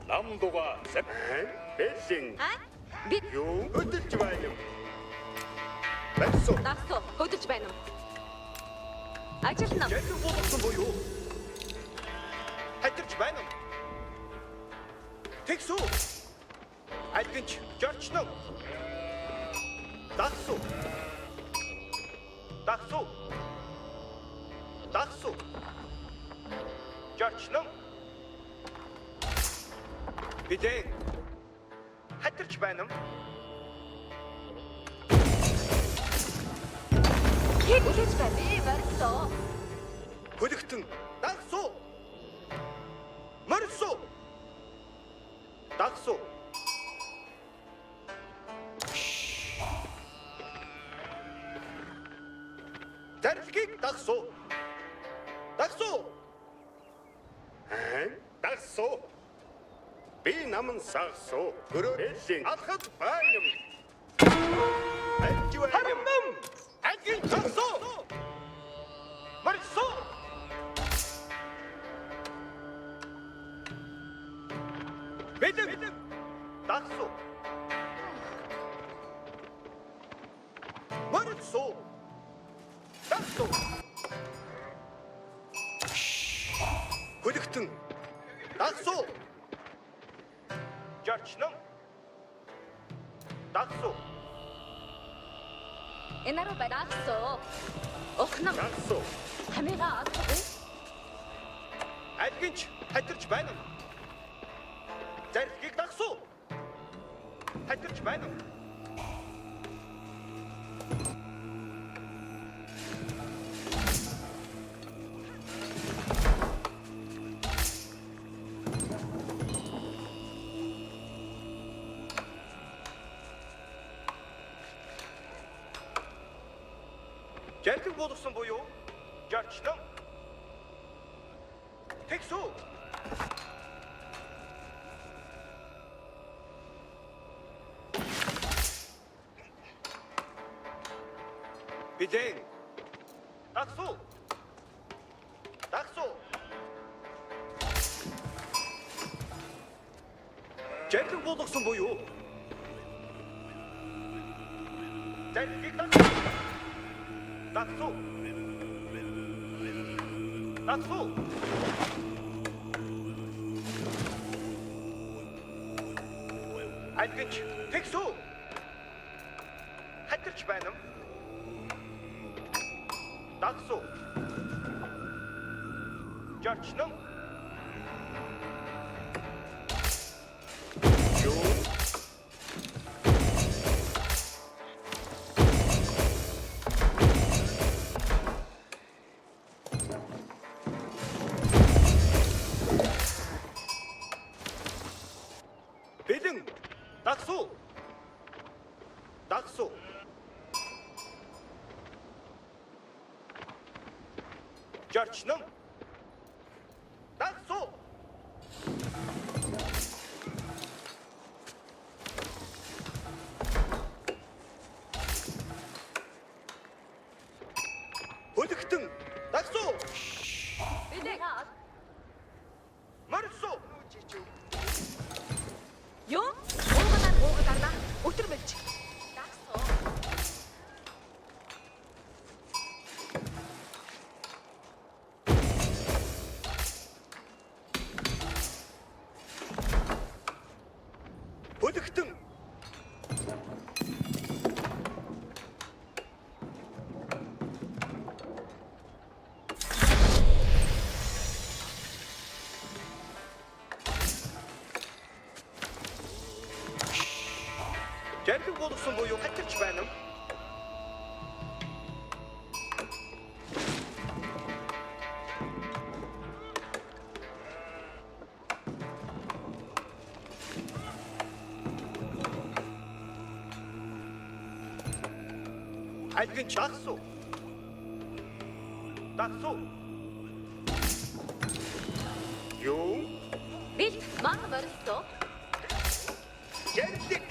남도가 배신 Бид 용 өдөрж байна. Барьсуу. дагсуу хөдөж байна уу? Ажилтнаа. Jalуу болгосон буюу. Хатарч байна уу? Тэгсүү. Альгинч жорчноо. Дагсуу. Дагсуу. Дагсуу. Жорчноо. Бидээ хатарч байна уу? Хэд үлээж байна? Би барьсуу. Хөлөгтөн дагсуу. Морьсуу. Дагсуу. Зарилгийг дагсуу. Дагсуу. Дагсуу. Би намын сагсуу. Өрөөлийн алхад байм. Хармам. Агин дагсуу. Морьсуу. Бэдэм. Дагсуу. Морьсуу. Дагсуу. Хөлөгтөн. Дагсуу. Жорчноо. Дагсуу. Энаруу дагсуу. Охноо. Дагсуу. Хамига атгүй. Альгинч хатарч байна уу? Зарилгийг дагсуу. Хатарч байна уу? Жарлиг болгосон буюу жорчноо. Тэгсүү. Бидээ дагсуу. Дагсуу. Жарлиг болгосон буюу зарилгийг дагсуу. Дагсуу. Дагсуу. Альгинч тэгсүү. Хатарч байна уу? Дагсуу. Жорчноо. Юу? Бэлэн. Дагсуу. Дагсуу. Жорчноо. Дагсуу. Хөлөгтөн дагсуу. Бидээ Морьсуу. Юу? Уугадарна. Өтөр мэлж. Дагсуу. Хөлөгтөн. Жарлиг болгосон буюу хатарч байна уу? Альгинч дагсуу. Дагсуу. Юу? Бид ман барьсуу. Жарлиг.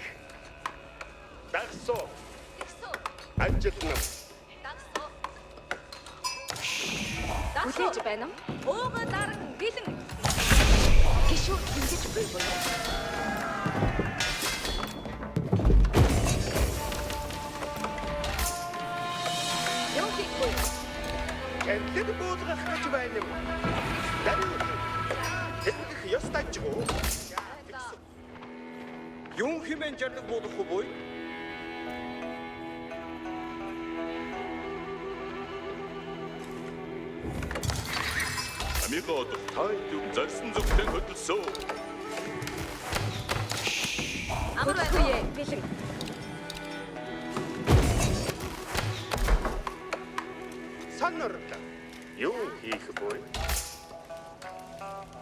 Дагсуу. Тэгсүү. Ажилтнаа. Дагсуу. Үлээж байна уу? Уугадарн бэлэн. Гişүү ингэж буй болов. Юу хийхгүй? Энд буудгах гэж байна юм. Даруй. Тэнгих ёстой ч гоо. Юун хэмээн жаргал буудах уу буй? Амигод тайд зарсан зүгтэн хөдөлсөө. Амар байна уу? Бэлэн. Санарлаа. Юу хийх вэ?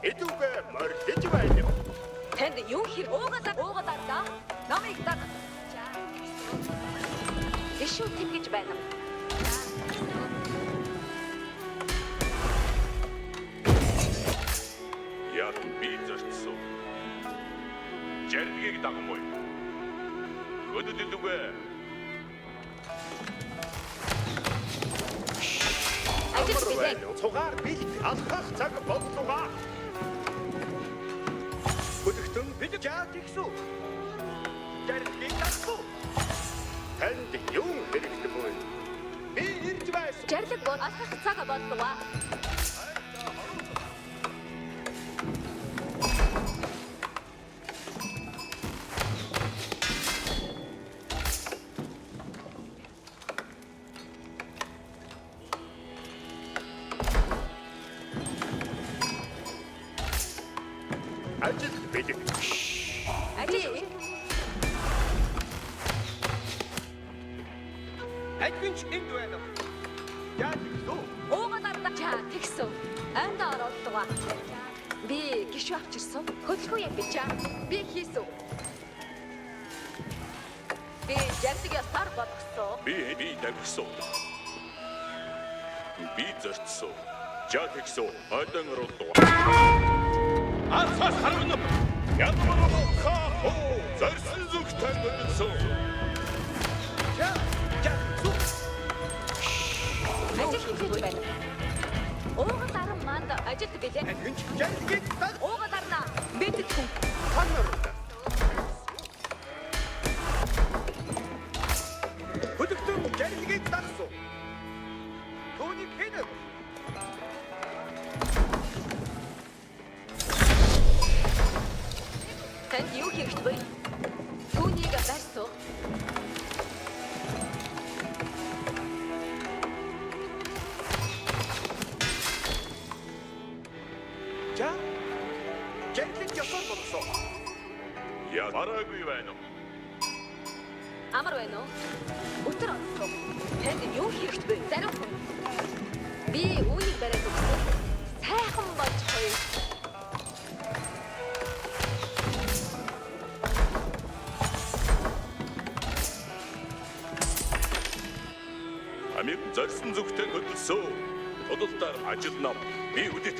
Эдүгэ мордэж байна юм. Танд юу хэр уугаад да. Намайг даг. Гişүү тэнгэж байна. Яг би зарцсан. Жаргийг дагмой. Хөдөлдөгөө. Ажил бэлэн. Цугаар бэлт алхах цаг боллуга. Бүдэгтэн бид жаад ихсүү. Жаргийг дагсуу. Танд юу хэрэгтэй вэ? Би ирж байсан. Жарлаг бол алхах цаг боллоо. Ажил бэлэг. Ажил. Адвинч энд байна. Жаад ихсүү. Уугаад ардаа чаа тэгсэн. Анда оролцоо. Би гişүү авчирсан. Хөдөлгөө юм би чаа. Би хийсэн. Би жарлаг ясаар болгосон. Би дагсан. Би зарцсан. Жаад ихсөө ойдон оруулдаг. Асас харна. Ядмар хаа зарсан зүгтэн хөдөлсөө. Ажил хийж байна. Уугаад арам манд ажилд билээ. Адвинч жаргийг даг. Уугаад арнаа. Бид хүн. Санарлаа. Бүдэгтэн жаргийг дагсуу. Түүнийг хийнэ. Танд юу хэрэгтэй вэ? Түүнийг барьсуу. За. Жаргийг ясаар болгосон. Я бараагүй байна. Амар байна уу? Өтөр онцгой. Танд юу хэрэгтэй вэ? Зарим хүн. Би үүнийг бариад өгсөн. Сайхан болж гоё. Амиг зарсан зүгтэн хөдөлсөө. Тодолдоор ажил нам. Би үдэт.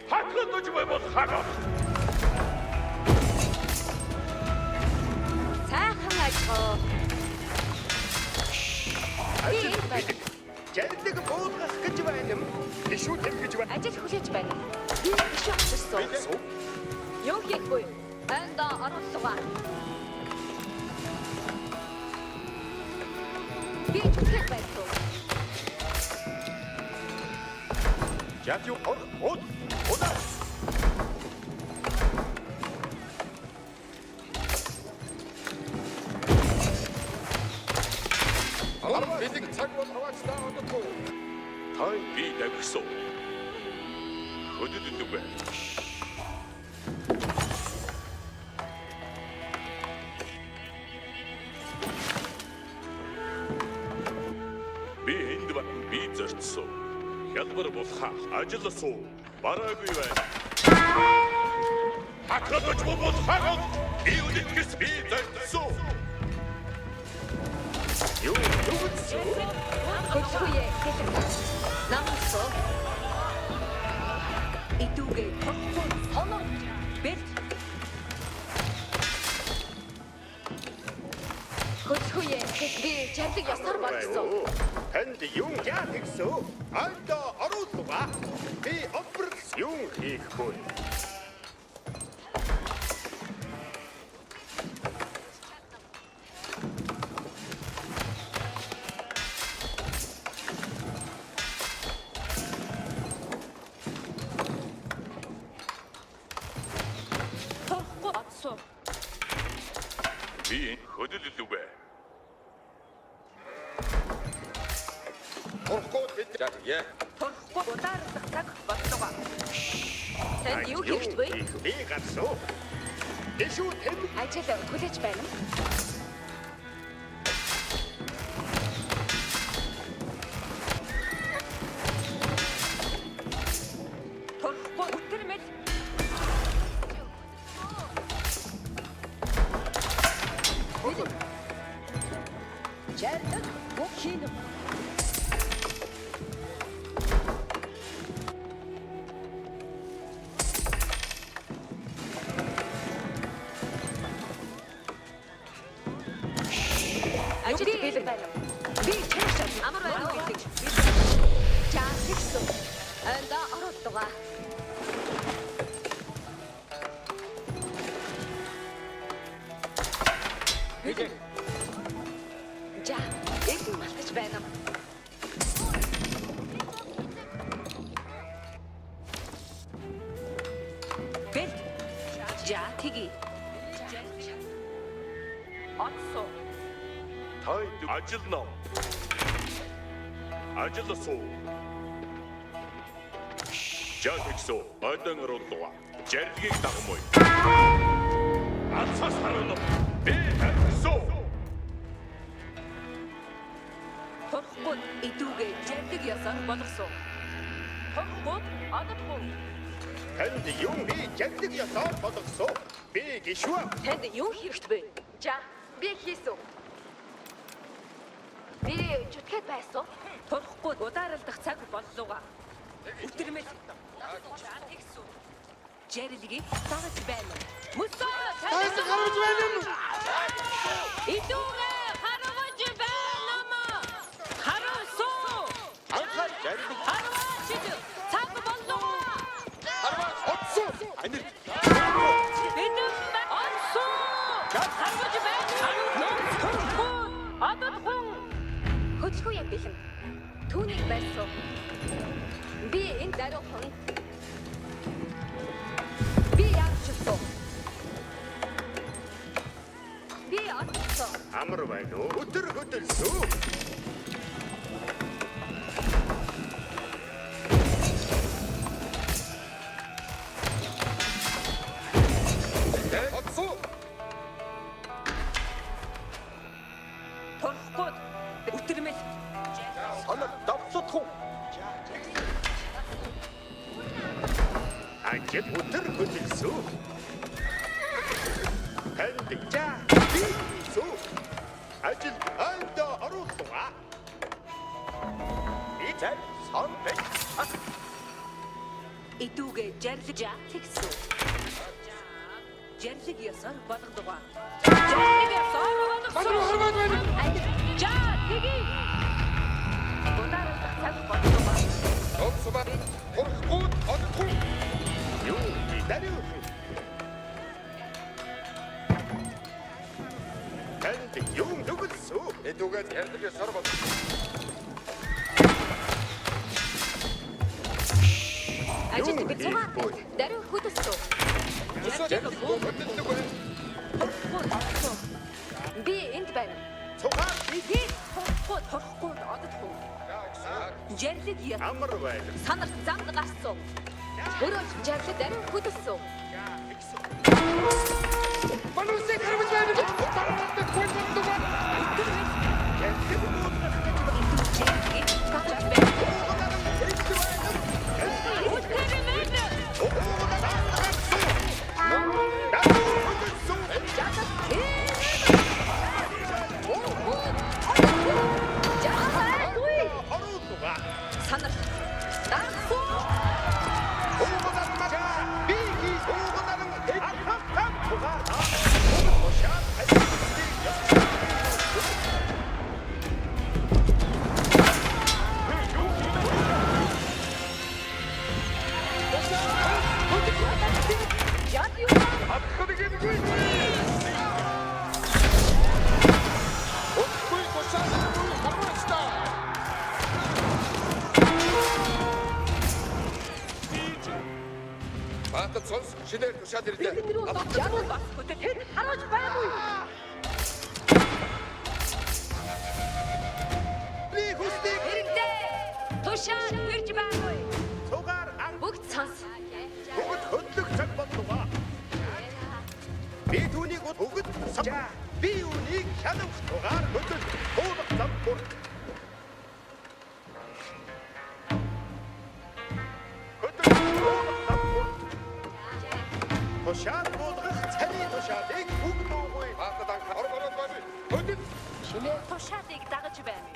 Хатгаж байвал хагас. Сайхан ажгаа. Ажил бэлэг. Жарлыг буудгах гэж байна юм. Гişүү тэнгэж байна. Ажил хүлээж байна. Би гişүү авчирсан. Юу хийхгүй? Анда оролцоо. Би зүтгэж байсан. Жаад юу од. Удаа. Бэлэг цаг бол хаваачтай одохгүй. Тай би дагсан. Хөдөлдөгөө. Би энд байна. Би зарцсан. Хялбар болохаа ажилласуу. Бараагүй байна. Хатгаж болохаа би үдэтгэс би зарцсан. Юу зүгтсүү. Хөдөлгөөе. Намсоо. Идүүгээ тогтхон сонор. Бэлт. Хөдөлгөөе. Би жарлаг ясаар болгосон. Танд юу яах гэсэн? Альда оруулга. Би оперц юу хийх вэ? хөдөлөлүгэ. Турахгүй бид яа. Турахгүй удаарлах цаг боллоо. Танд юу хийж вэ? Би гарсан. Дэшүү тэм Ажил хүлээж байна. Турахгүй өтөрмөл. Жаадаг бүхин. Ажил бэлэн байна. Би чэвшээ амар байна гэдэг. Жаа тэгсэн. Анда оролдоога. Жаа их малтаж байна. Бэл. Жаа тгий. Онсоо. Тайд ажил нам. Ажил суу. Жагсо ойдон оруулга. Жарилгийг дагмуу. Алцас харна. Би ажсоо. Турахгүй идүүгээ жавдаг ясан болгосон. Турахгүй одохгүй. танд юм би жаглаг ясаар болгосон. Би гişүү. Танд юу хэрэгтэй вэ? За, би хийсэн. Би чөтгöd байсан. Турахгүй удаарлах цаг боллоо. Өтөрмөл. Тэгсэн. Жэрэлгийг дагаж байна. Мөсөө Тайс гарч байна юм. идүүгээ харагаж байна маа. Харасуу. Анхаа жаглаг Хараач. Цаг боллоо. Харваа отсоо. анир Бидэн онсоо. Харагаж байна. Одохгүй. Хөдөлгөө юм бэлэн. Түүнийг байсан. Би энэ даруухан. Би яавчихсан. Би очсон. амар байна уу? Өдөр хөдөлсөө. Отсоо. Турахгүй өтөрмөл. Санаа давсахгүй. Ажил өдөр хөдөлсөө. танд жаа би хийсөө. Ажил анда оруулга. Итэр сон бэ. Идүүгээ жарлажаа тэгсэн. Жарлаг ясаар болгодгоо. Жарлаг ясаар болгосон. Жаа тгий. Удаарлах цаг боллоо. Отсоо. Турахгүй одохгүй. Юу би дарив. танд юм дүгэлсөө. Эдүгээд ярддаг ясаар бол. Ажил бэлцгаа. Даруй хөдөлсөн. Жирэлэг хөдөлдөг байна. Би энд байна. Цугаар би Би турахгүй одохгүй. Жарлаг яа. амар байна. Санарт замд гарсан. Өөрөө жарлаг даруй хөдөлсөн. Манусыг харж байна. Тарахад хөдөлдөг байна. Санарт дарсан. Баатар сонс шинээр тушаад ирлээ. Жаа бас хөтөд харуулж байгаагүй. шалах тугаар хөдөл уулах зам бүрт. Хөдөл уулах зам бүрт. Тушаал буулгах царийн тушаалыг бүгдөөгүй хаалтан хорвороо байна. Хөдөл Шинэ тушаалыг дагаж байна.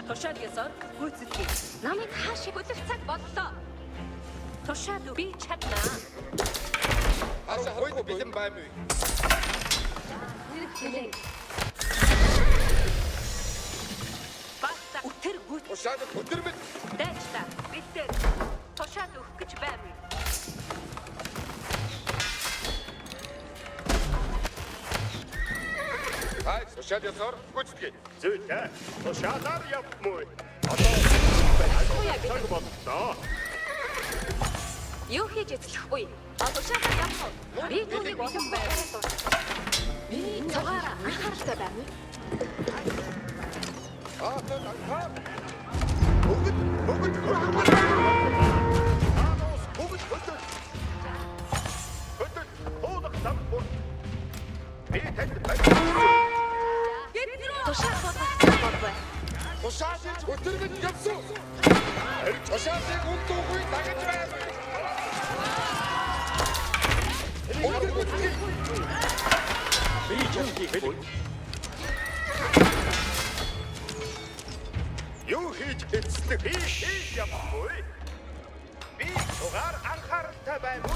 Тушаалгасаар гүйцэтгэе. Намайг хаашиг үлэх цаг боллоо. Тушаал би чаднаа. Аса хойд бэлэн байна уу? Хэлээ. Бasta өтер гүйт. Тушаал өдөрмөд. Дайчта. Битэр. Тушаал өгөх гэж байна. Хай, тушаал ясаар гүйцэтгэе. зүйтэй. Тушаалаар явмуу. Яа Цаг би. боллоо. Юу хийж эзлэхгүй? Тушаалаар явах. Би түүнийг болон байгаад. Би цагаараа анхааралтай байна. Хаалтан анхаар. Бүгд хөдөл. Аанос бүгд хөдөл. Хөдөл уулах зам бүрт. Би танд байна. Тушаал болбай. Тушаалыг өдөрмөд явсан. Тушаалыг үндooгүй дагаж байна. Би чамдыг юу хийж эцлэх би хийж явахгүй. Би тугаар анхааралтай байна.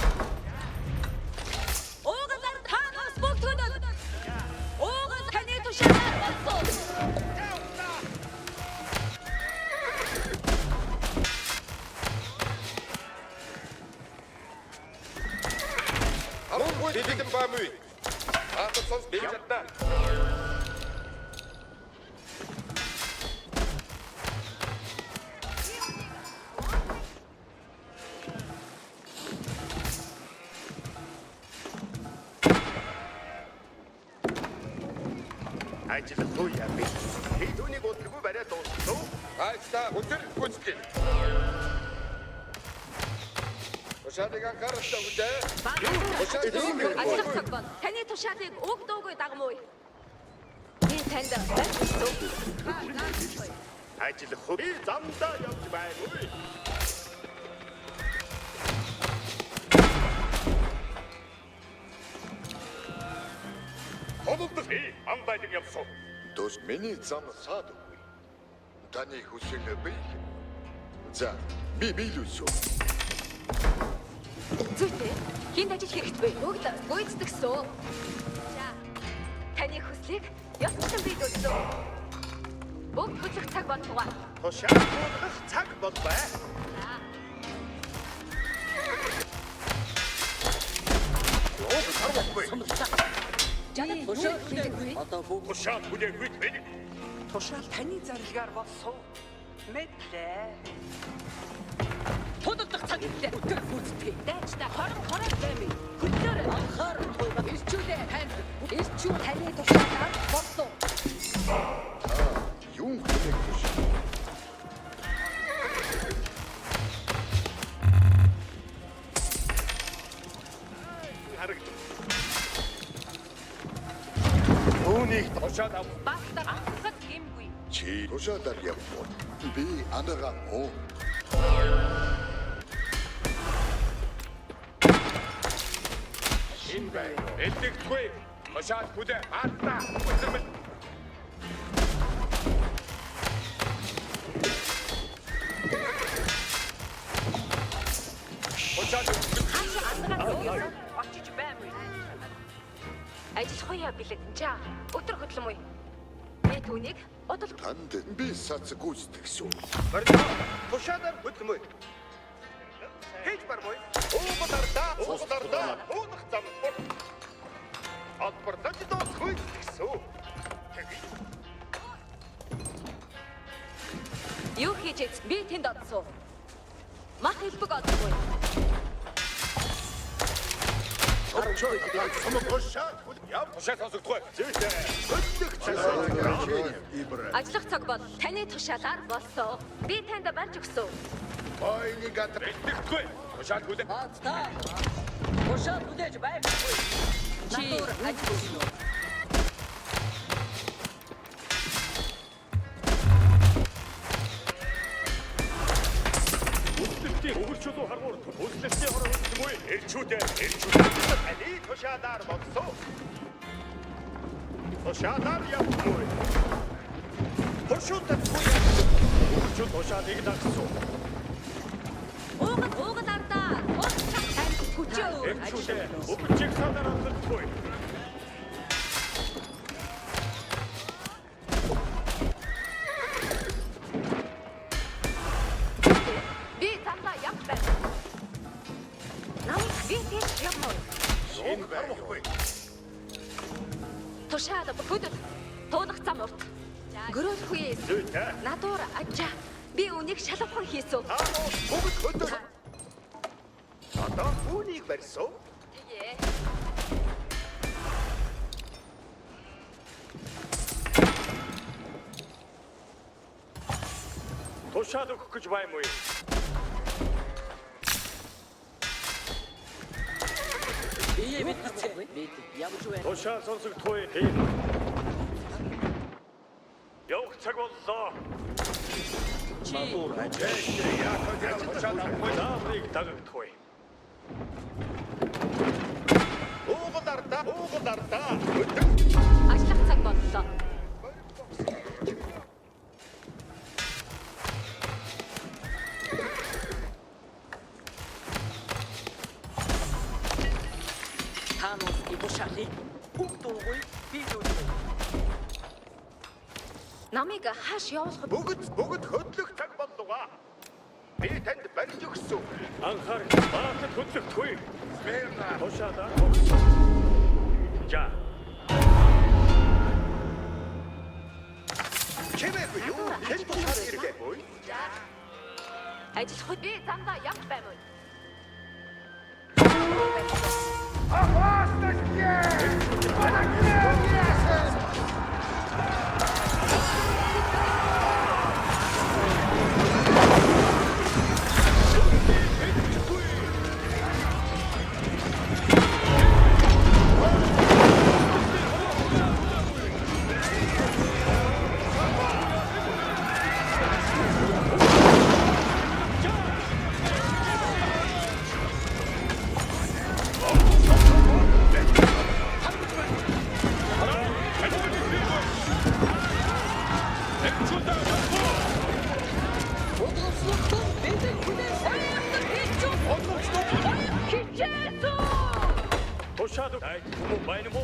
Уугалар танаас бүгдгөнөд. Уугал таны тушаалаар болсон. Амгүй бэлэн байна уу? Хаалтан сонс би чадна. Ажил хөө яа би. Би түүнийг удалгүй бариад дууссан. Хайста өдөр гүйцэтгэе. Тушаалыг анхааралтай үдээ. Ажлах цаг бол таны тушаалыг уг дуугүй дагмуу. Би танд байсан. Ажил хөө би замдаа явж байна уу? Холдох би амбайлаг явсан. Тус миний зам саад. Таны хүсэл бий. За, би биелүүлсэн. Зүйтэй. Хинд ажил хэрэгтэй вэ? Бүгд гүйцэтгсэн. За. Таны хүслийг ёсчлон биелүүлсэн. Бүгд хөдлөх цаг болтугай. Тушаал буулгах цаг болбай. Өөд харахгүй. Жадад тушаал хийдэггүй. Тушаал хүлээгүй байх. Тушаал таны зарилгаар болсон. Мэдлээ. Тодордох цаг ирлээ. Өдөр гүйцэтгэе. Дайчта хорон баймыг. Хөдлөөр анхаарал хуулгад ирчүүлээ танд. Ирчүү таны тушаалаар болсон. Юун хэлэх гэж. Харагд. Үүнийг тушаал ав. Баатар анхад гэмгүй. Чи тушаалаар явбал би анараа муу. Шин бай. Элдэггүй. Тушаал хүлээ. Аатаа. Өдөрмөд. Очиж баймыг. Ажил хояа билет чаа. Өдөр хөдлөм үе. Би түүнийг одол Танд би сац гүйцэтгсэн. Барьцаа. Тушаалаар хөдлөмөө. Хийж бармой. Уугатардаа. Уулах зам. Албарлаж доос хүйцгсэн. хийж эз. Би тэнд одсоо. Мах хэлбэг одсоо. Тушаа сонсогдохгүй. Зүйтэй. Хөдлөх цасаа. Ажиллах цаг бол таны тушаалаар болсон. Би танд барьж өгсөн. Ойны гад Бэлтгэхгүй. Тушаал хүлээ. Та. Ушаа бүдэж байхгүй. Чи ажил. Өгөрчүүд харгуур төслөлтийн хороо үгүй эрчүүдээ Таны тушаалаар болсон. Тушаалаар явахгүй. Хошуутай өгөрчүүд тушаалыг дагсан. Ууган ардаа. Хүчөө. Эрчүүдээ өгөрчийг садараа төлөхгүй. Би замдаа явж байна. Намайг би тийш явмаа. энэ байхгүй. Тушаал бүхэд туунах зам урт. Гөрөөлгүй. Зүйтэй. Надуур ажаа. Би үнийг шалавхан хийсэн. Бүгд хөдөө. Одоо үүнийг барьсан. Тэгээ. Тушаал өгөх гэж байна уу? Бие мэдчихэ. Бид явж байна. Тушаал сонсогдохгүй. Тийм. Явах цаг боллоо. Чи Зааврыг дагагдахгүй. Уугалардаа. Хөдөө. Ажиллах цаг боллоо. танаас ибушали. Бүгдгүй би юу. Намайг хааш явуулах Бүгд хөдлөх цаг боллоо. Би танд барьж өгсөн. Анхаар баахад хөдлөхгүй. Тушаалаа. За. Чимээгүй юу? Хэн тушаал иргэ? ажиллах би замдаа явж байна уу? Тушаал ай түмүү байна мó?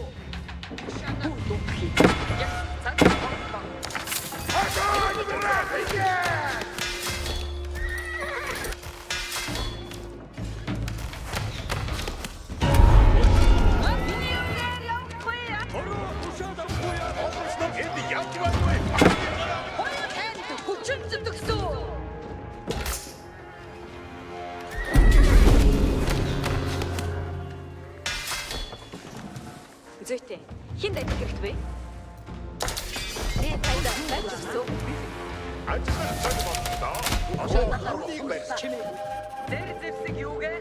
Зүйтэй. Хинд ажил хэрэгтэй вэ? Би танд барьж өгсөн. Ажиллах цаг боллоо. Одоо үүнийг барьсан. Дээр зэвсэг юугээ?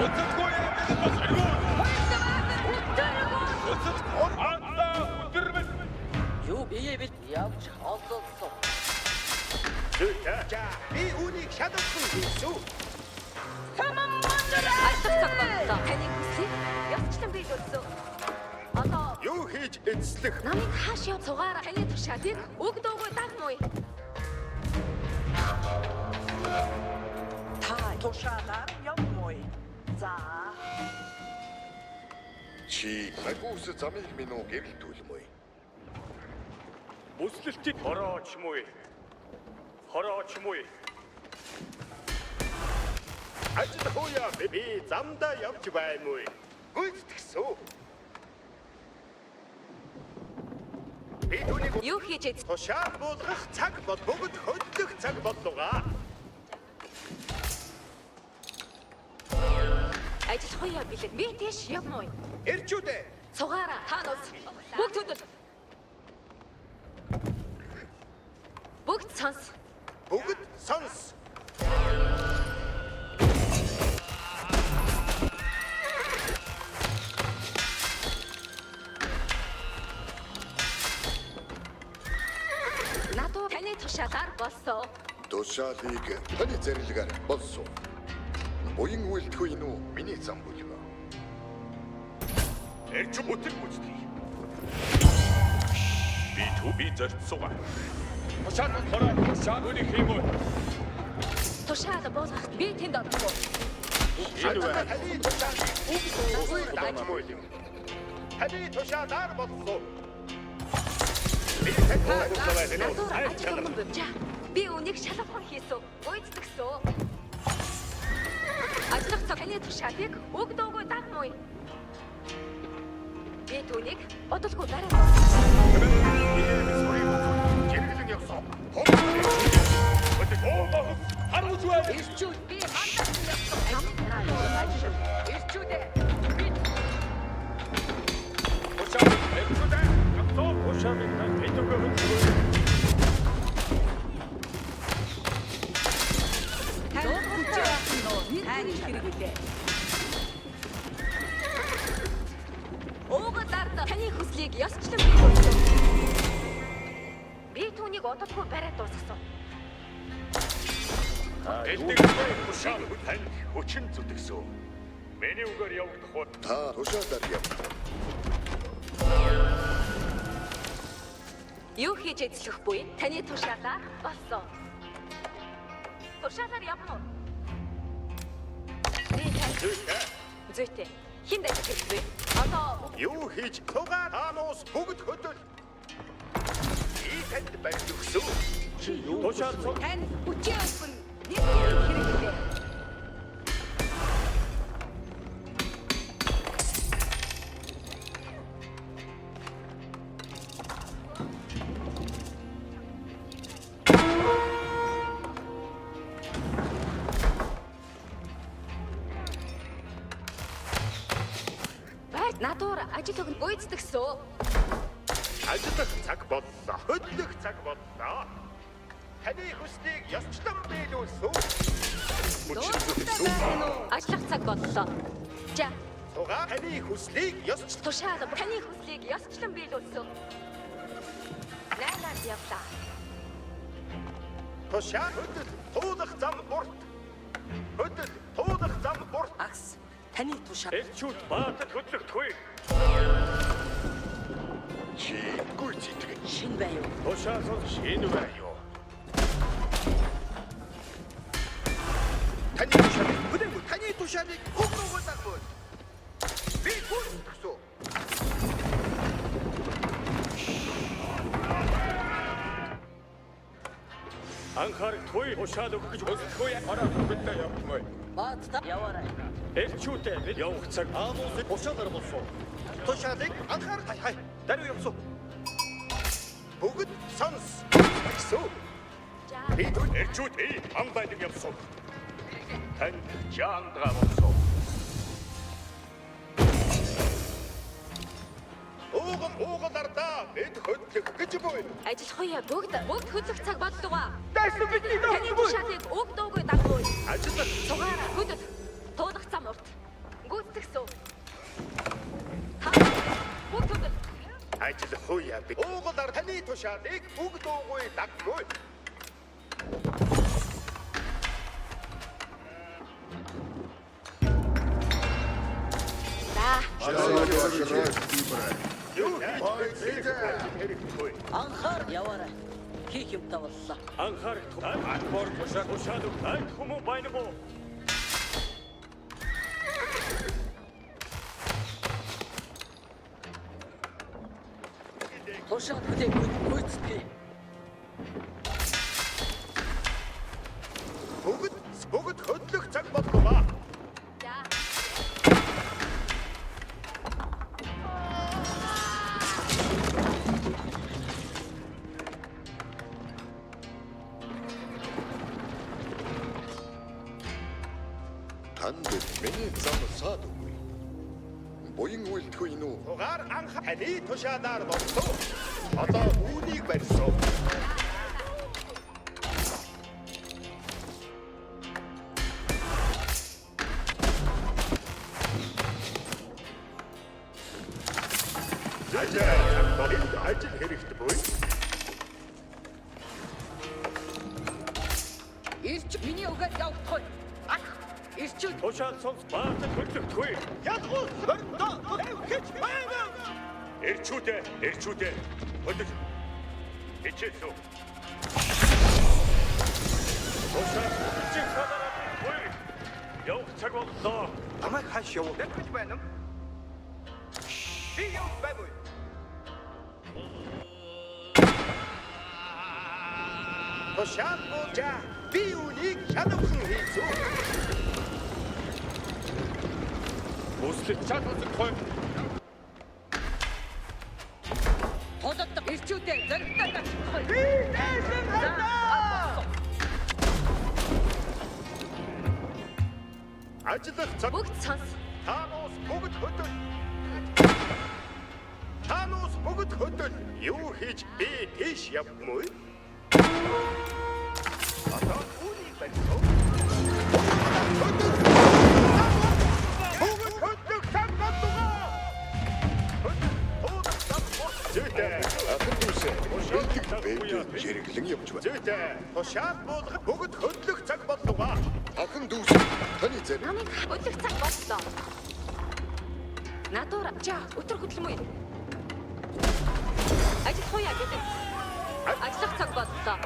Буцахгүй яа бид бас аюу. Андаа өдөр мэд. Юу бие бид явж олдсон. За, би үүнийг шалгахгүй хийсүү. Ажлах цаг боллоо. Таны хүслийг ёсчлон биелүүлсэн. Одоо Юу хийж эзлэх? намайг хааш яв цугаараа таны тушаалыг өгдөөгүй дагмуу. Та тушаалаар явмой. За. Чи агуус замыг минь уу гэрэлтүүлмөө. Бүслэлтийг хорооч муу. Хорооч муу. Ажил хууя би замдаа явж баймуу. Гүйцэтгсүү. Би түүнийг Юу хийж эз? тушаал буулгах цаг бол бүгд хөдлөх цаг боллугаа. Ажил хуяа билээ. Би тийш явмуу. Ирчүүдээ. Цугаараа та нус. Бүгд хөдөл. Бүгд сонс. Бүгд сонс. Надад таны тушаалаар болсон. Тушаалыг таны зэрлэгээр болсон. Буян үйлдэхгүй нү миний зам бүлгөө. Эрч бүтэл бүцтэй. Би зарцсугаа. Тушаал хороо шаагууны хиймүү. Тушаал болгох би тэнд орсон. Ажил таны тушаалыг бүгд даачмуу юм. Таны тушаалаар болсон. Би Надад ажил юм бэмжээ. Би үнийг шалгах хийсэн. Гүйцэтгсэн. Ажлах цаг таны тушаалыг өгдөөгүй дагмуу. Би түүнийг бодолгүй дараа. Жиргэлэн явсан. Харуул зүэ. Ирчүүд би мандат явсан. Ирчүүдээ. Тушаал эрчүүдээ. Гамтоо тушаал энэ хэдүүгээ хөдлөө. Уугад дарда таны хүслийг ёсчлон биелүүлсэн. Би түүнийг одолгүй бариад дуусгасан. Элдэг тушаал тань хүчин зүтгэсэн. Миний үгээр явагдах бол Та тушаалаар яв. Юу хийж эзлэх буй? Таны тушаалаар болсон. Тушаалаар явна уу? Би тань зүйтэй. Хинд ажил хийвэ? Одоо Юу хийж тугаа таануус бүгд хөдөл. Би танд барьж өгсөн. тушаал цуг. тань хүчээ өсгөн нэг хэрэгтэй. Надуур ажил өгн гүйцэтгсэн. Ажиллах цаг боллоо. Хөдлөх цаг боллоо. Таны хүслийг ёсчлон биелүүлсэн. Хүчин зүтгэсэн. Ажиллах цаг боллоо. За, Тугаа таны хүслийг ёсчлон тушаал таны хүслийг ёсчлон биелүүлсэн. Найлаад явлаа. тушаал хөдөл туулах зам урт. Хөдөл туулах зам урт. Акс. Таны тушаал. Эрчүүд баатад хөдлөгдөхгүй. Чи гүйцэтгэж. Шин байв. Тушаал шинэ бай юу. Таны тушаалыг бүдэнгүй таны тушаалыг өгнөгөө дагмуу. Би гүйцэтгсэн. Анхаарал туй тушаал өгөх гэж хүсэхгүй хараа бидээ явмаа. Баатта яваарай. Эрчүүдээ бид явах цаг аамуус тушаалаар болсон. Тушаалыг анхаарал хай. Даруй явсан. Бүгд сонс. Гэсэн. За, Би түн Эрчүүд ан байдаг явсан. Тань жаандгаа болсон. уугалардаа бид хөдлөх гэж буй. ажил хуяа бүгд хөдлөх цаг боллоо. Дайсан бидний Таны тушаалыг өгдөөгүй дагмуу. Ажиллах Цугаараа хөдөл. Туулах зам урт. Ажиллах хуяа би. Уугуулаар таны тушаалыг бүгд уугүй даггүй. Юу хэрэггүй. Анхаар яваарай. Хийх юмтай боллоо. Анхаарах албор тушаал тань хүмүүс байна мó. Тушаал хүлээгүүл гүйцэтгэе. Бүгд хөдлөх цаг боллоо. За. Танд миний зам саадгүй. Боён үлдэхгүй юу? Угаар анх таны тушаалаар боллоо. Одоо үүнийг барьсан. Ажил хэрэгтэй буй. Ирч миний угаар явахгүй. Ах, ирчүүд Тушаал сонс баатар хөдлөхгүй. Ядгуул хөрдөө хэвч байна. Эрчүүдээ. Хөдөл. Хичээлүү. Тушаал чи хадаарахгүй. Явах цаг боллоо. Намайг хааш явуу гэж байна. Би яв байвал. Тушаал болжа. Би үнийг шалгасан хийсүү. Үслэг чатгалзахгүй. тулдаг ирчүүдээ зоригтой тачихгүй. Би дэсэн хардаа. Ажиллах цаг. Бүгд сонс. Танус бүгд хөдөл. Танус бүгд хөдөл. Юу хийж би тийш явмгүй? Одоо үнийг барьсан. Бүгд хөдөл цаг боллоо. Зүйтэй. Ахын дүүсээ. Бэлтгэл жирэглэн явж байна. Зүйтэй. Тушаал болгох бүгд хөдлөх цаг боллоо. Ахын дүүсээ. Таны зэрэг. Намайг өдөрт цаг боллоо. Надуур жаа өтөр хөдлөмөй. Ажил хуяа гэдэг. Ажиллах цаг боллоо.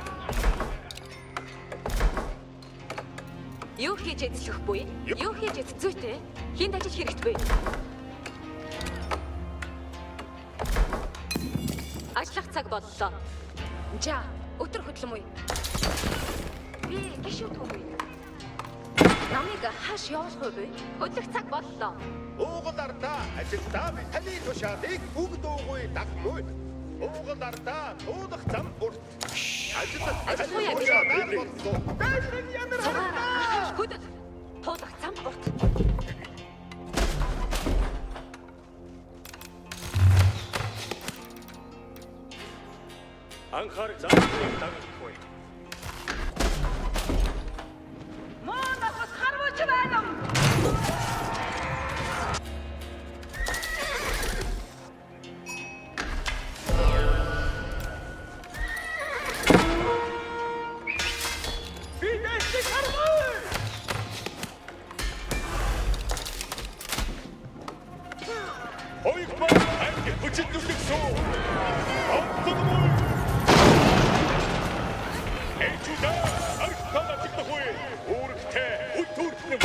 Юу хийж эзлэх буй? Юу хийж эзэцүүтэй? Хинд ажил хэрэгтгүй. Ажиллах цаг боллоо. Жаа өтөр хөдлөмөй. Би гişүүд үгүй. Намайг хааш явуулах вэ? Өдөрт цаг боллоо. Уугуулардаа ажилдаа би таны тушаалыг бүгд уугүй дагмуу. Уугуулардаа туулах зам урт. Ажиллах хуяа гэж. тушаалаар боллоо. Дэсэн янар Цагаараа хөдөл. Туулах зам урт. Анхаарах заавал дагахгүй. Манайхаас харвууч байна. би дэсэн хармаа. Хоёрдугаар анги хүчилүүлсэн. Автомобиль. Эчуда архтана чигтгүй. Үүрэгтэй үтүртнэм.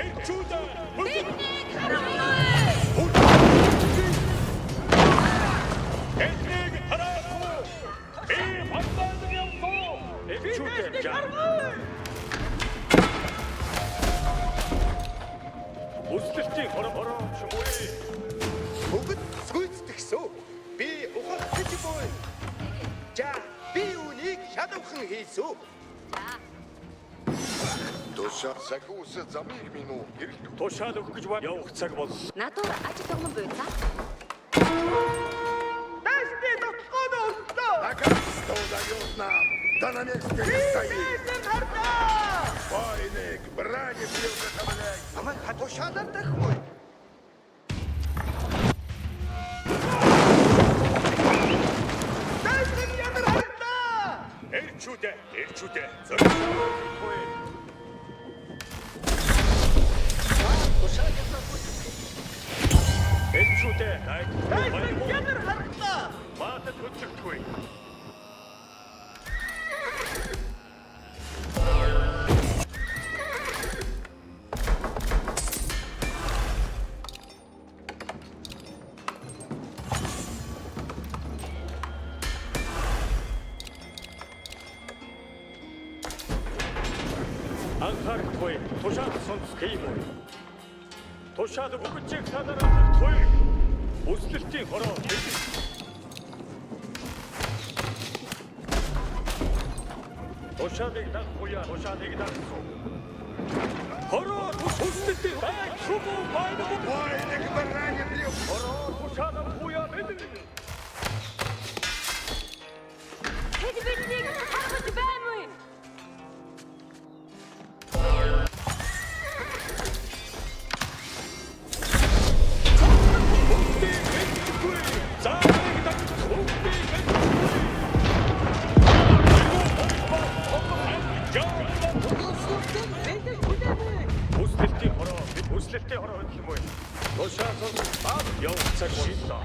Эчуда Энийг хараагүй. Би хатаад явсан. Эчуда. Үслэлтийн хороо чимээ. Бүгд гүйцэтгсэн. Би ухах гэж буй. За би үнийг шалгасан хийсүү. Тушаал сахиус замыг минь хэрэглэв. Тушаал өгөх гэж байна. Явах цаг бол. Надуур ажил өгмөн буй за. Дэсний тохход өстөө. Наконец-то удается нам. Да на месте не стоит. Дэсэн хардаа. Бойник, бранит приготовляй. Намайг тушаалаар дахгүй. Эрчүүдээ Дайсан гямар харагдаа. Баатад хөдлөгдгүй. Анхаарахгүй тушаал сонцгий юм. Тушаал өгөжийг санаарах туй. Өсөлтийн хороо хэлдэг. Тушаалыг дагахуя, тушаалыг дагах. Хороо өсөлтийн дай шубу байна. Ой, нэг барааны бив. Хороо тушаалаа хуя мэдэн. Хэд биднийг харгаж баймгүй. Өслөлтийн хороо хөдлөх юм уу? Тушаал сонцгой явах цаг боллоо.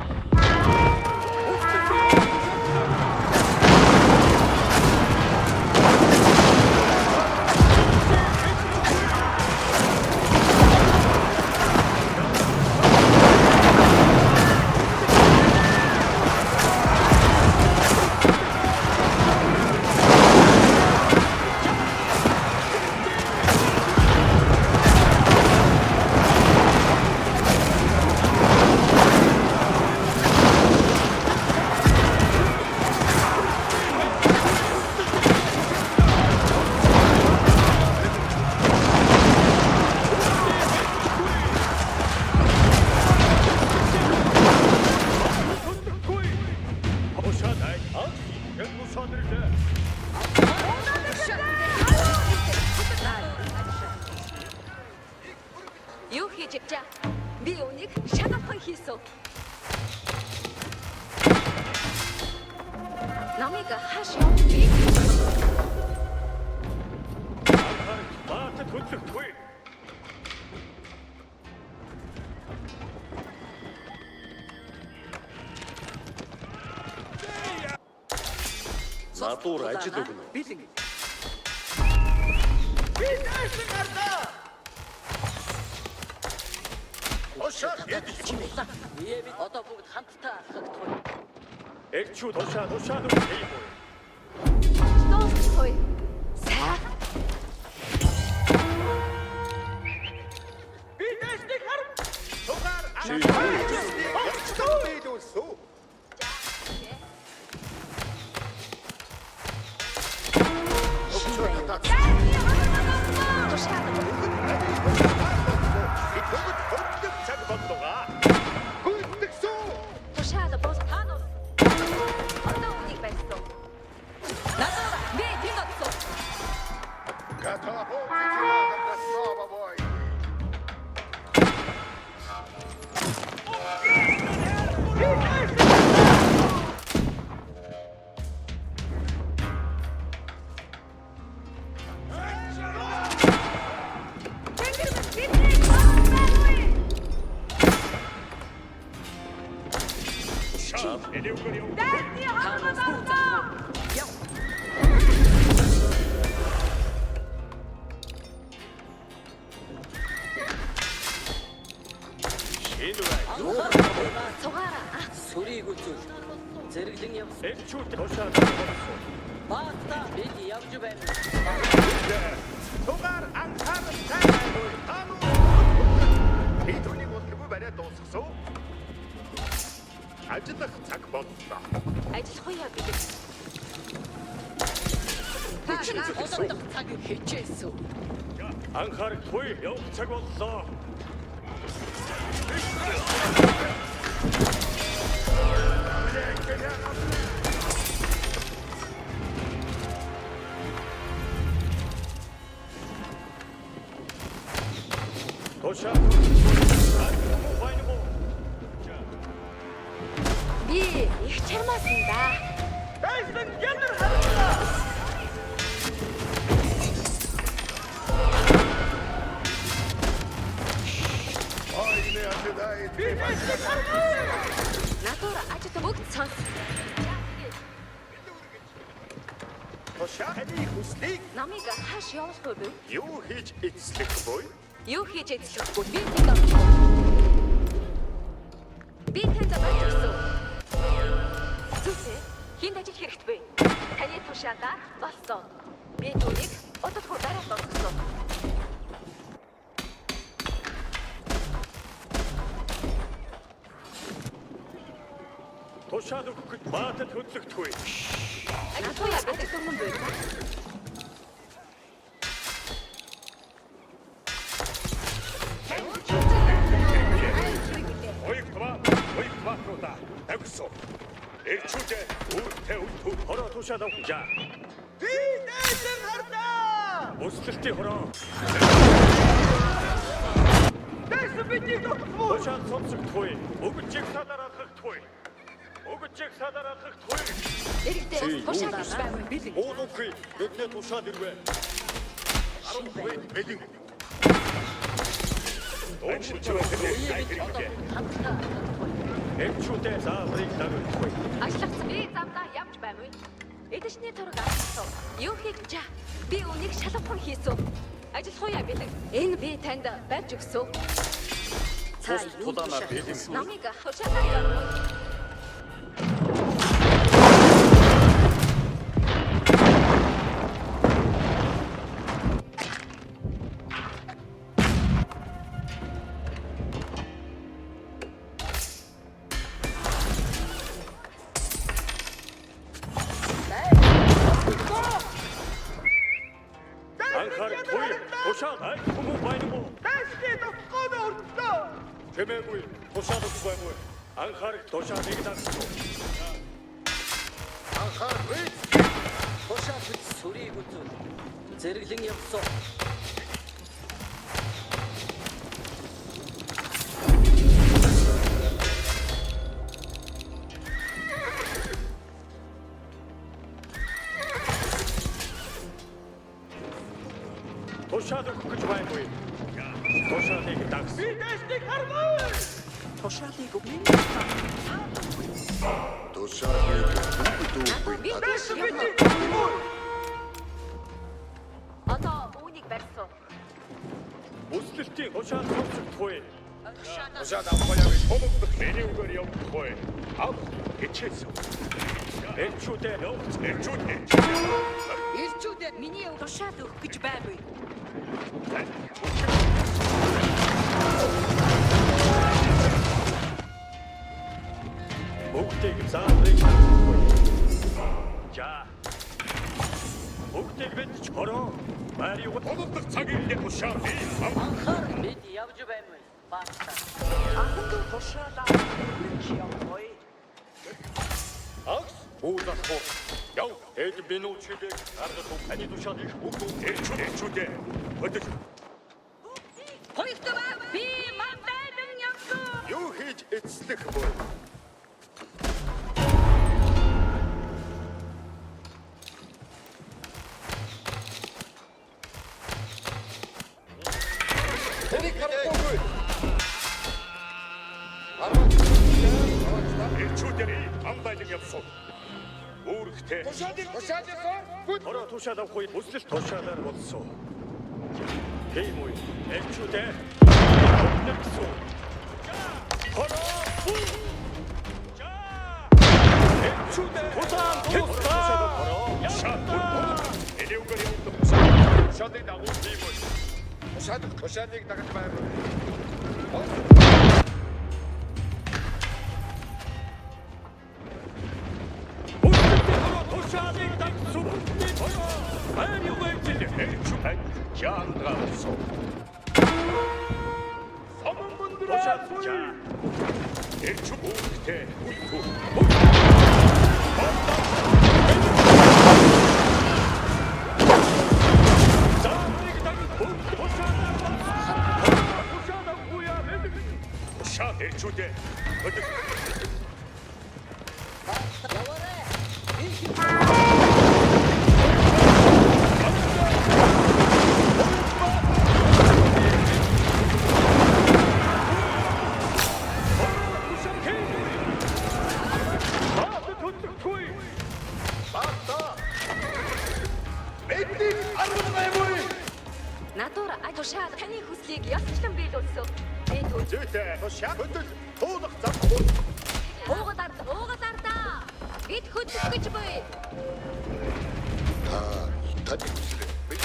Юу хийж чаа? Би үүнийг шагахан хийсэн. Намайг хааш явуулъя. Баатад хөдлөгдгүй. Надуур ажил өгнө. Бэлэн. Би дайсан гардаа. Тушаал ядчих. Чимээ. Ние бид одоо бүгд хамтдаа алхах туй. Эрчүүд тушаал өгөх юм уу? Тостой. Сайхан. Би дайсныг хар. Тугаар анхаарахгүй дүүсүү. Итгүүд хөдлөг цаг боллоо. Хөдлөгсөө. Тушаал бос таанууд. Одоо үнийг байсан. Надад би тимэгсэн. Готово. Снова бой. Дайсны харагдаа. Цугаараа. Сүрийг үзүүл. Зэрэглэн яв. Эрчүүд тушаал болсон. Баатаа бид явж байна. Тугаар анхаарахгүй. Таанууд. Итгүүний бодлого бариад дуусгасан. Ажиллах цаг боллоо. Ажиллах уу бид. Одоодох цаг хичээсэн. Анхаарахгүй явах цаг боллоо. Тушаал. Би их чармаасан да. Дайсан гямар харагдаа. Ой, не ожидал. Цай Би дэшлиг харна. Натур ажил бүгд сонс. Тушаа таны хүслийг Намайг хааш явуулахгүй вэ? юу хийж эзлэх буй? Юу хийж эзлэхгүй би тэнд орсон. Би тэнд очсон. Зүсээ хинд ажил хэрэгтэй вэ? Таны тушаага болсон. Би түүнийг одод дараад олгосон. Тушаал өгөх баатад хөдлөгдөхгүй. Натур яагаад юм бэ? Оигтваатнуудаа тавьсан. Эрчүүдээ үүртэй үлдүү хороо тушаал авчаа. Би дэшлиг харна. Өсөлтийн хороо Дэшлиг бидний дотор. тушаал сонсогдохгүй. Өгчийг садарахдаггүй. Өгчийг садарахдаггүй. Эрэгтэй тушаал биш байв бэлэг. Уудаггүй. Бидний тушаал ирвэ. 10 бэлэг. Эрчүүдээ зааврыг дагуулахгүй. Ашлагдсан би замдаа явж байна уу? Эдэшний тураг авсан. Юу хийж чаа? Би үнийг шалгахын хийсэн. Ажиллахгүй бэлэг. Энэ би танд барьж өгсөн. Цай Тулаанаар бэлэн. Намайг хошаатаа явуу. Анхаарахгүй. Тушаал аль хүмүүс байна уу? Дэшлиг дотор өртөө. Тэмээгүй. Тушаал өгөхгүй. Анхаарах тушаалыг дагсан. анхааргүй. Тушаал сүрийг үзүүл. Зэрэглэн явсан. Тушаал өгөх гэж байхгүй. Тушаалыг Би дагсан. дэшлиг харна. Тушаалыг өгнө. Тушаалыг бүгдүүгүй Би Дэшлиг явна. бидний дотор. Одоо үнийг барьсан. Өсөлтийн тушаал сонсогдохгүй. Тушаал авахгүй явж Хомогдох миний үгээр явахгүй. Ав хичээсэн. Эрчүүдээ явц. Эрчүүдээ. Ирчүүдэд миний тушаал өгөх гэж байггүй. Бүгдийг зааврыг дагахгүй. За. Бүгдийг бид ч хороо. Мариу хомогдох цагийн тушаал бий. Анхаар бид явж байна уу? Баста. Ахын тушаалаа өгч явъя. Акс уудахгүй. Яв эд минутчиг аргах таны тушаалыг өгөө. Эрчүүдээ. Хөдөл. Хоёрт би мандайдан явсан. Юу хийж эзлэх буй? Тэнийг харахгүй. Эрчүүдээ амбайлаг явсан. Үүрэгтэй. Тушаалын Хороо тушаал авахгүй өсөлт тушаалаар болсон. Тийм үү? Эрчүүдээ. Өгнөсөн. Хороо. За. Эрчүүдээ. Тушаал тушаал хороо. Шат. Элеугэр явуулдаг. Тушаалыг дагуул бий бол. Тушаалыг дагаж байр. Тушаалыг дагсан. Хайр юу гэж эрчүүд чангаасан. Саман мундраа. Эрчүүд үүрэгтэй. Эрчүүдээ. хүслийг ёсчлон биелүүлсэн. Би түүнд Зүйтэй тушаа хөдөл туулах зам урт. уугал ардаа. Бид хөдлөх гэж буй. Та таны хүслээ бий.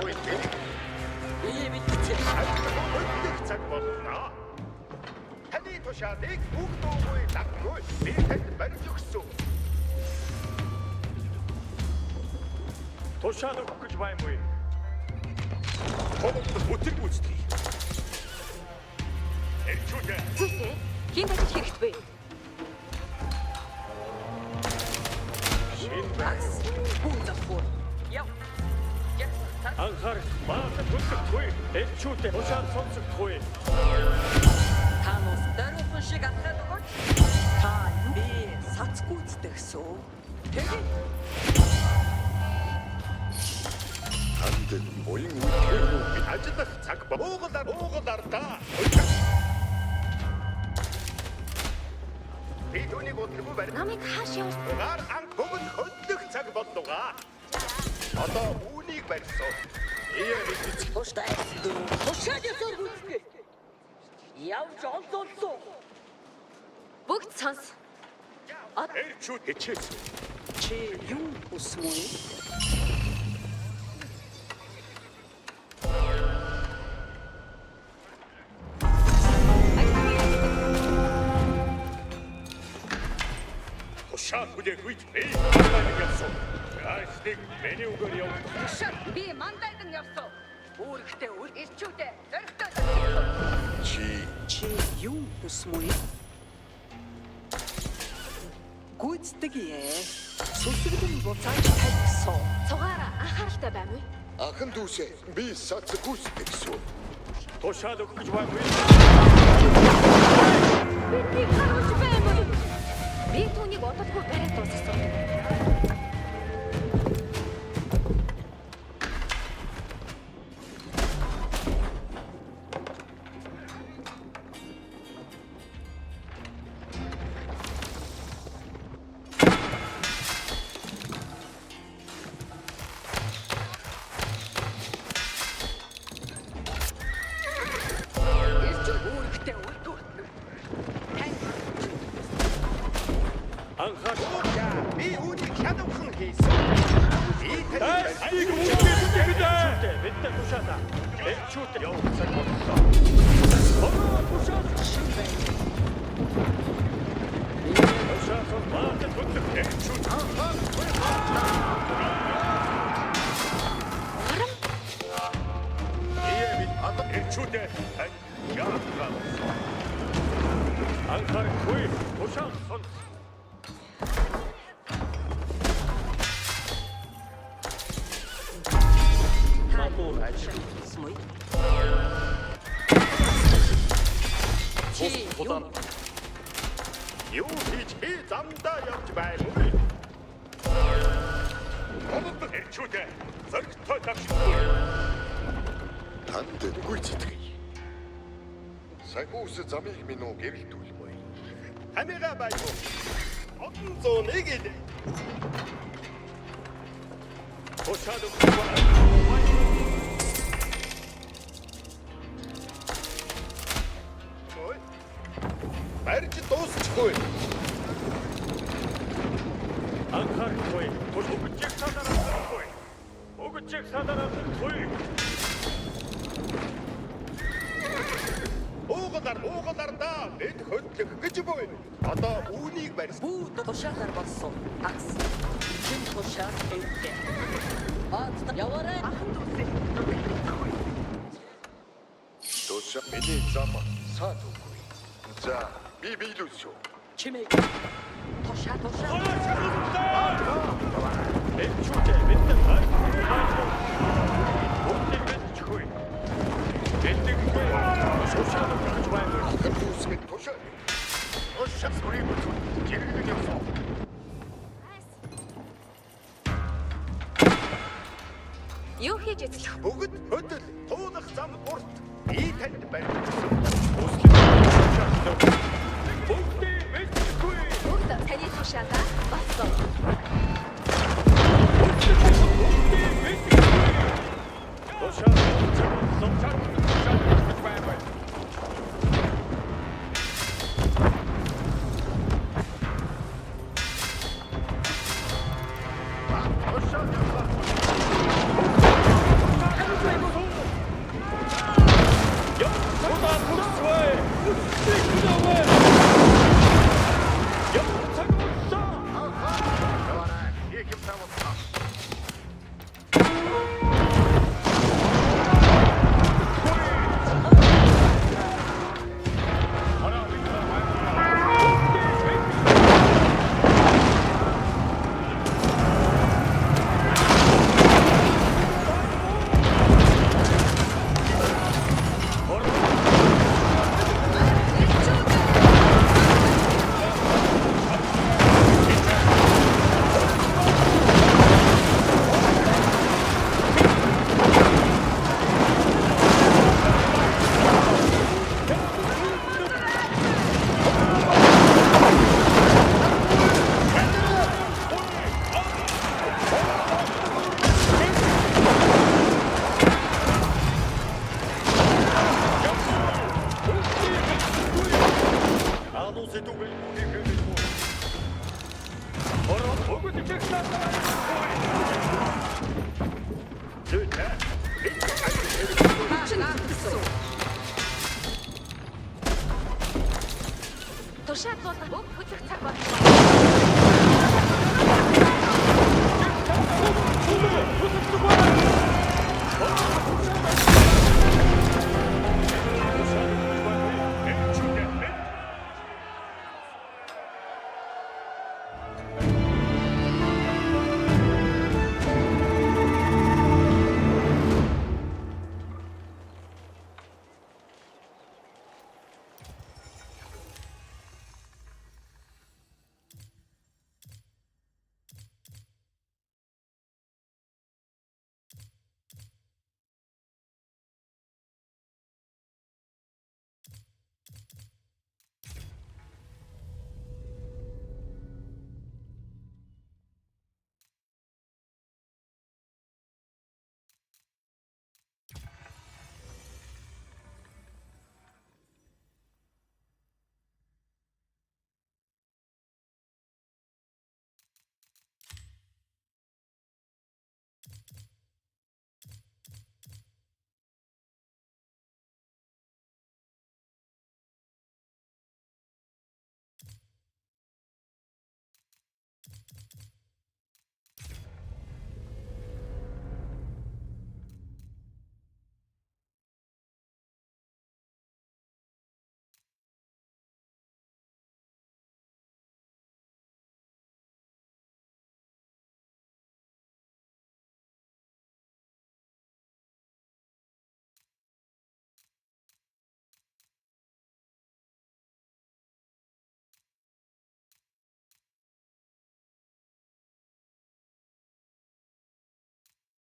Ой тэнийг Бие мэдчихэ. хөдлөх цаг болно. Таны тушаалыг үг дуугүй даггүй би танд барьж өгсөн. Тушаал өгөх гэж баймгүй. Ховд бүтэц гүйцэтгэе. Эрчүүдээ Зүйтэй. Хин ажил хэрэгт буй. Бузафор. Яв. анхаарах баасан төлөвгүй. Эрчүүдээ тушаал сонсохгүй. Танус дөрөвөн шиг атгаад өгөөч. Та би сацгүйцдэгсөө. Тэгээ. Танд буян үйл Ажиллах цаг уугалардаа. Би түүнийг удалгүй барь. Намайг хааш явуулсан. Угаар анх бүгд хөдлөх цаг боллугаа. Одоо үүнийг барьсан. Иймэрхүү Туштай. Тушаад ясаар гүйцэтгэе. Явж олдолсон. Бүгд сонс. эрчүүд хичээсэн. Чи юу усмой? Тушаал хүлээхгүй. Энийг явсан. Яасныг миний үгээр явуулсан. Би мандайдан явсан. Үүрэгтэй үр. Ирчүүдээ зөрөгтэй. Чи юу усмой? Гүйцэтгэе. Сүсгэн буцааж тавьсан. Цугаараа анхааралтай байна уу? Ахан дүүсээ би сац гүйцэтгэсэн. Тушаал өгөх гэж баймгүй. Би харуулж байна уу? Би түүнийг удалгүй бариад дууссан. Үүрэгтэй үр. Анхаарах. Би үүнийг хянавхан хийсэн. Би танд Айг үүрэгтэй бидтэй тушаалаа. Эрчүүдээ явах цаг боллоо. Тушаал. Тушаал баасан төлөв. Эрчүүд. Эрчүүдээ яагаад анхаарахгүй. Тушаал сонс. Усмой. Чи удаан. юу хийж би замдаа явж байна. Ховд эрчүүдээ зөрөгтэй тавшгүй. Танд гүйцэтгэе. Сагуус замыг минь гэрэлтүүлмэй. Танайга байна. Одон зууныг ил. Тушаал өгөх гэж баймгүй. Ой. Барьж дуусчихгүй. Анхаарахгүй. Бүгдийг садарахгүй. Бүгдийг садарахгүй. Уугалардаа бид хөдлөх гэж буй. Одоо үүнийг барьсан. Бүү тушаалаар болсон. Акс. Чин тушаал өвдөө. Бат яваарай. Ахан дүүсээ. Туша миний зам саад үгүй. За би биелүүлсэн. Чимээ. Тушаал. Эрчүүдээ бидтэй баймгүй. Бүгдийг мэдчихгүй. Бидтэй тушаал өгөх гэж баймгүй. Ахан дүүсээ туша. Ошш сурыг гэрэлэг явсан. Юу хийж эзлэх? Бүгд хөдөл туулах зам урт. Би танд барьж өгсөн. Бүгдийг мэдчихгүй. Бүгд таны тушаалаа болсон. Тушаал. Давай, едем там вот так. Туршаад дуусах бүх хүчрэх цаг болно.